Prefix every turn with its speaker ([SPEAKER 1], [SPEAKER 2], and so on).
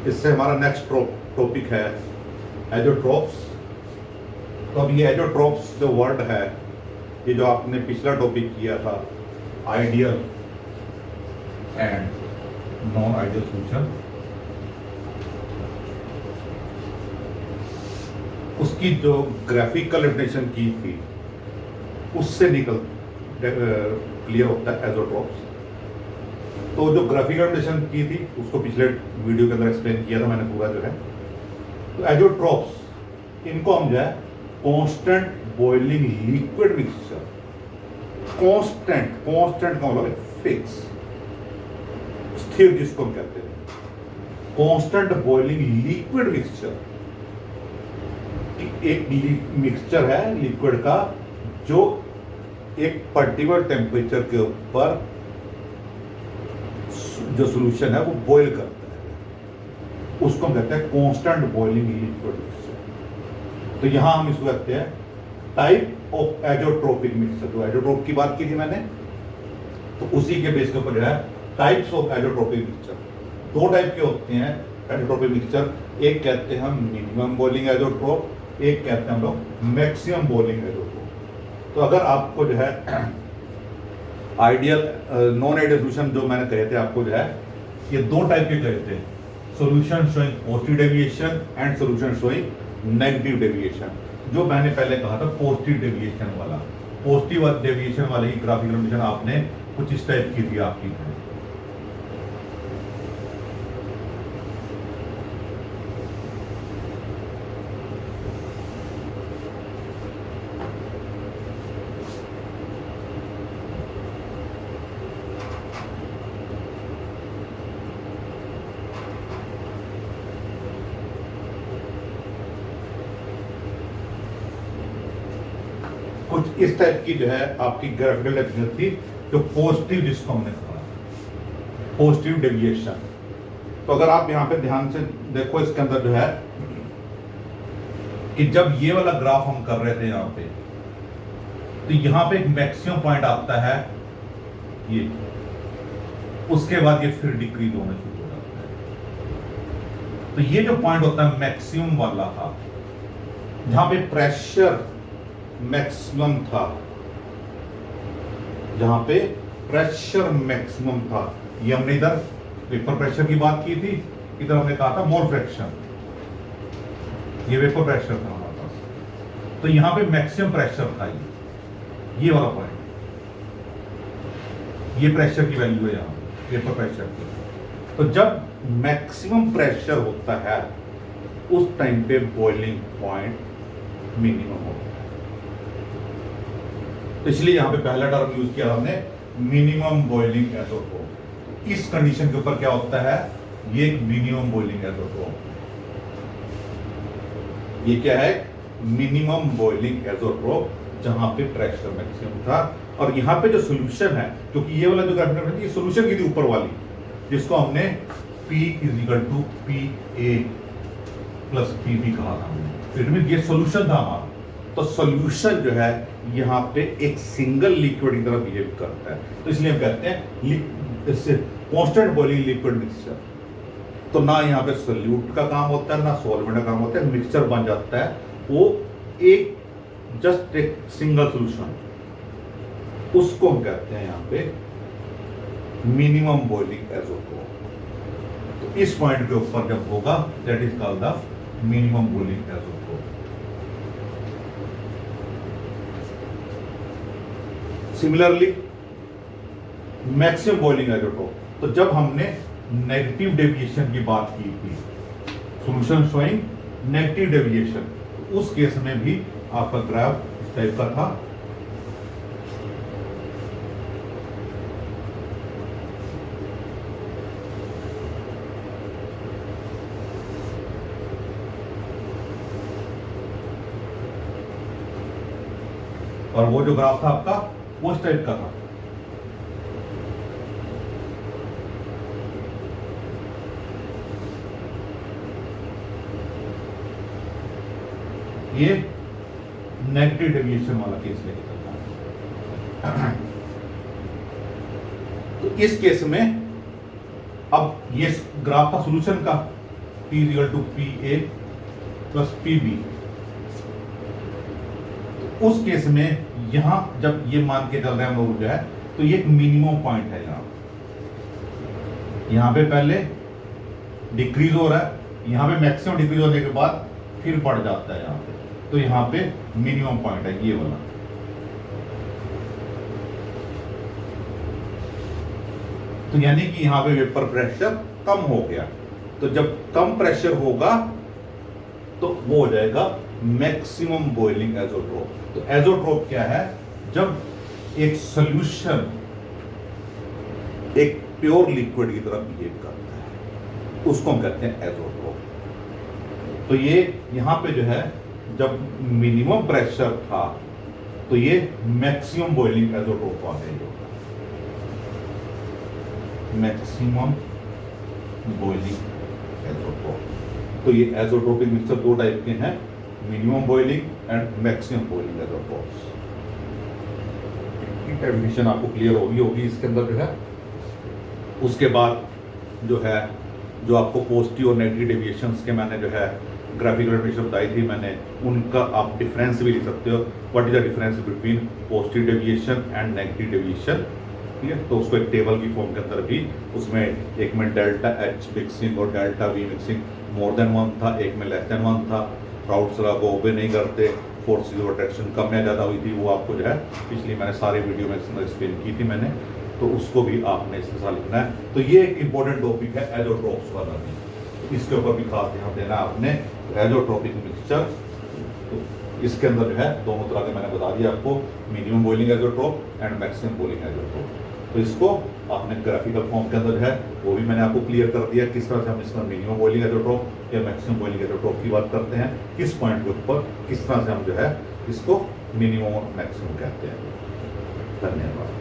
[SPEAKER 1] इससे हमारा next topic है एजोट्रोप्स। तो अब ये एजोट्रोप्स जो वर्ड है, ये जो आपने पिछला टॉपिक किया था ideal and non ideal solution, उसकी जो ग्राफिकल डेफिनेशन की थी उससे निकल क्लियर होता है एजोट्रोप्स। तो जो ग्राफिकल डेफिनेशन की थी उसको पिछले वीडियो के अंदर एक्सप्लेन किया था मैंने पूरा जो है। तो एजोट्रोप्स इनको हम जो है constant boiling liquid mixture, constant का मतलब फिक्स, स्थिर जिसको हम कहते हैं, कांस्टेंट बॉइलिंग लिक्विड मिक्सचर। एक मिक्सचर है लिक्विड का जो एक पर्टिकुलर टेम्परेचर के ऊपर जो सॉल्यूशन है वो बॉईल करता है, उसको हम कहते हैं कांस्टेंट बॉइलिंग लिक्विड मिक्सचर। तो यहां हम इसको कहते हैं टाइप ऑफ एजोट्रोपिक मिक्सचर। जो एजोट्रोप की बात की थी मैंने, तो उसी के बेस के ऊपर जो है टाइप्स ऑफ एजोट्रोपिक मिक्सचर। दो टाइप के होते हैं एजोट्रोपिक मिक्सचर, एक कहते हैं हम मिनिमम बॉइलिंग एजोट्रोप, एक कहते हैं हम लोग मैक्सिमम बॉइलिंग एजोट्रोप। तो अगर आपको जो है आइडियल नॉन आइडियल सोल्यूशन जो मैंने कहे थे आपको जो है, ये दो टाइप के कहे थे, solution showing positive deviation and solution showing negative deviation. जो मैंने पहले कहा था पॉजिटिव डेविएशन वाला, पॉजिटिव डेविएशन वाले की ग्राफिकल डेफिनेशन आपने कुछ इस टाइप की थी आपकी। कुछ इस टाइप की जो है आपकी ग्राफिकल डेफिनेशन थी, जो पॉजिटिव जिसको हमने कहा पॉजिटिव डेविएशन। तो अगर आप यहां पे ध्यान से देखो इसके अंदर जो है कि जब ये वाला ग्राफ हम कर रहे थे यहां पे, तो यहां पे एक मैक्सिमम पॉइंट आता है ये, उसके बाद ये फिर डिक्रीज होना शुरू हो जाता है। तो ये जो पॉइंट होता है मैक्सिमम वाला था, जहां पे प्रेशर मैक्सिमम था, जहां पे प्रेशर मैक्सिमम था, ये हमने इधर वेपर प्रेशर की बात की थी, इधर हमने कहा था मोल फ्रैक्शन, ये वेपर प्रेशर था हमारे पास। तो यहां पे मैक्सिमम प्रेशर था ये वाला पॉइंट, ये प्रेशर की वैल्यू है यहां वेपर प्रेशर की। तो जब मैक्सिमम प्रेशर होता है उस टाइम पे बॉइलिंग पॉइंट मिनिमम होता है। तो इसलिए यहां पे पहला टर्म यूज किया हमने मिनिमम बॉइलिंग एजोट्रोप। इस कंडीशन के ऊपर क्या होता है, ये एक मिनिमम बॉइलिंग एजोट्रोप, ये क्या है मिनिमम बॉइलिंग एजोट्रोप, जहां पे प्रेशर मैक्सिमम था। और यहां पे जो सॉल्यूशन है, क्योंकि ये वाला जो ग्राफिकल थी ये सॉल्यूशन की थी ऊपर वाली, जिसको हमने P = PA + PB कहा था, फिर भी ये सॉल्यूशन था हमारा। तो सॉल्यूशन जो है यहां पे एक सिंगल लिक्विड की तरह बिहेव करता है, तो इसलिए हम कहते हैं इससे कांस्टेंट बॉइलिंग लिक्विड मिक्सचर। तो ना यहाँ पे सोल्यूट का काम होता है ना सॉल्वेंट का काम होता है, मिक्सचर बन जाता है वो एक जस्ट एक सिंगल सॉल्यूशन, उसको हम कहते हैं यहाँ पे मिनिमम बॉइलिंग एजोट्रोप। तो इस पॉइंट के ऊपर जब होगा that is called the minimum boiling azeotrope. Similarly maximum boiling azeotrope, तो जब हमने नेगेटिव डेविएशन की बात की थी, सॉल्यूशन शोइंग नेगेटिव डेविएशन, उस केस में भी आपका ग्राफ इस टाइप का था। और वो जो ग्राफ था आपका वो इस टाइप का था। ये नेगेटिव डेविएशन वाला केस लेके चलता है। तो इस केस में अब ये ग्राफ था सॉल्यूशन का, P is equal to PA plus PB। तो उस केस में यहां जब ये मान के चल रहे हैं हम लोग जो है, तो ये एक मिनिमम पॉइंट है। यहां पे पहले डिक्रीज हो रहा है, यहां पे मैक्सिमम डिक्रीज होने के बाद फिर बढ़ जाता है यहां पे, तो यहां पे मिनिमम पॉइंट है ये वाला। तो यानी कि यहां पे वेपर प्रेशर कम हो गया। तो जब कम प्रेशर होगा तो वो हो जाएगा मैक्सिमम बॉइलिंग एज़ोट्रोप। तो एज़ोट्रोप क्या है? जब एक सॉल्यूशन एक प्योर लिक्विड की तरह बिहेव करता है, उसको हम कहते हैं एज़ोट्रोप। तो ये यहां पे जो है, जब मिनिमम प्रेशर था तो ये मैक्सिमम बॉइलिंग एज़ोट्रोप आ गई होगा। Maximum boiling azeotrope. तो ये एज़ोट्रोपिक मिक्सचर दो टाइप के हैं, minimum boiling and maximum boiling azeotropes. Definition आपको क्लियर होगी इसके अंदर जो है। उसके बाद जो है, जो आपको पॉजिटिव और नेगेटिव डेविएशंस के मैंने जो है ग्राफिकल डेफिनेशन बताई थी मैंने, उनका आप डिफरेंस भी लिख सकते हो। What is the difference between positive deviation and negative deviation, ठीक है। तो उसको एक टेबल की फॉर्म के अंदर भी, उसमें एक में डेल्टा H मिक्सिंग और delta V mixing more than 1 था, एक में लेस देन 1 था। राउट्स लगा को ओबे नहीं करते, फोर्सेस ऑफ अट्रैक्शन कम या ज़्यादा हुई थी, वो आपको जो है पिछली मैंने सारे वीडियो में एक्सप्लेन की थी मैंने, तो उसको भी आपने इसके साथ लिखना है। तो ये एक इंपॉर्टेंट टॉपिक है एज़ोट्रोप्स वाला भी, इसके ऊपर भी खास ध्यान देना है आपने। एज़ोट्रोपिक मिक्सचर, तो इसके अंदर जो है दोनों तरह के मैंने बता दिया आपको, minimum boiling azeotrope and maximum boiling azeotrope. तो इसको आपने ग्राफिकल फॉर्म के अंदर जो है वो भी मैंने आपको क्लियर कर दिया, किस तरह से हम इसमें मिनिमम बॉइलिंग एज़ोट्रोप या मैक्सिमम बॉइलिंग एज़ोट्रोप की बात करते हैं, किस पॉइंट के ऊपर किस तरह से हम जो है इसको मिनिमम और मैक्सिमम कहते हैं। धन्यवाद।